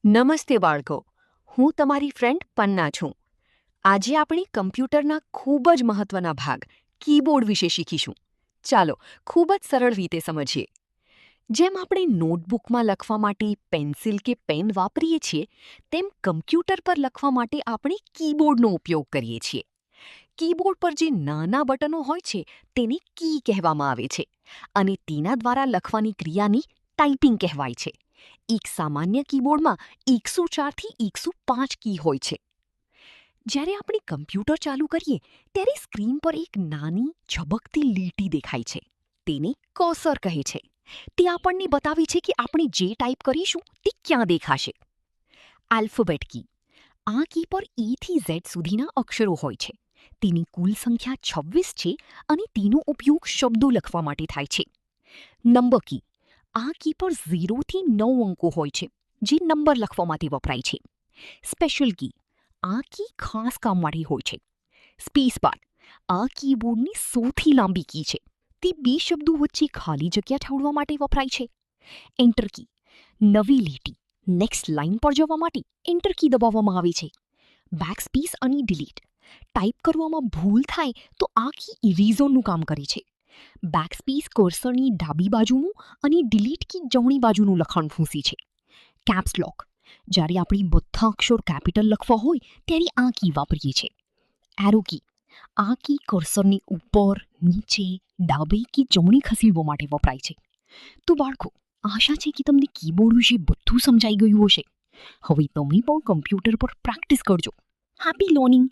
નમસ્તે બાળકો, હું તમારી ફ્રેન્ડ પન્ના છું. આજે આપણે કમ્પ્યુટરના ખૂબ જ મહત્વના ભાગ કીબોર્ડ વિશે શીખીશું. ચાલો ખૂબ જ સરળ રીતે સમજીએ. જેમ આપણે નોટબુકમાં લખવા માટે પેન્સિલ કે પેન વાપરીએ છીએ, તેમ કમ્પ્યુટર પર લખવા માટે આપણે કીબોર્ડનો ઉપયોગ કરીએ છીએ. કીબોર્ડ પર જે નાના બટનો હોય છે તેને કી કહેવામાં આવે છે અને તેના દ્વારા લખવાની ક્રિયાની ટાઈપિંગ કહેવાય છે. એક સામાન્ય કીબોર્ડમાં 104 થી 105 કી હોય છે. જ્યારે આપણે કમ્પ્યુટર ચાલુ કરીએ ત્યારે સ્ક્રીન પર એક નાની ઝબકતી લીટી દેખાય છે. તેને કર્સર કહે છે. તે આપણને બતાવે છે કે આપણે જે ટાઈપ કરીશું તે ક્યાં દેખાશે. આલ્ફાબેટ કી. આ કી પર E થી Z સુધીના અક્ષરો હોય છે. તેની કુલ સંખ્યા 26 છે અને તેનો ઉપયોગ શબ્દો લખવા માટે થાય છે. નંબર કી. આ કી પર 0 થી 9 અંકો હોય છે, જે નંબર લખવા માટે વપરાય છે. સ્પેશિયલ કી. આ કી ખાસ કામ માટે હોય છે. Space bar. આ કીબોર્ડની સૌથી લાંબી કી છે. તે બે શબ્દો વચ્ચે ખાલી જગ્યા છોડવા માટે વપરાય છે. Enter key. નવી લીટી નેક્સ્ટ લાઇન પર જવા માટે એન્ટર કી દબાવવામાં આવે છે. બેકસ્પેસ અને ડિલીટ. ટાઈપ કરવામાં ભૂલ થાય તો આ કી ઇરેઝરનું કામ કરે છે. બેકસ્પેસ કર્સરની ડાબી બાજુનું અને ડિલીટ કી જમણી બાજુનું લખાણ ભૂંસી છે. કેપ્સ લોક. જ્યારે આપણે બધા અક્ષર કેપિટલ લખવા હોય ત્યારે આ કી વાપરીએ છીએ. Arrow key. આ કી કર્સરને ઉપર, નીચે, ડાબે કે જમણી ખસેડવા માટે વપરાય છે. તો બાળકો, આશા છે કે તમને કીબોર્ડ વિશે બધું સમજાઈ ગયું હશે. હવે તમે પણ કમ્પ્યુટર પર પ્રેક્ટિસ કરજો. Happy learning.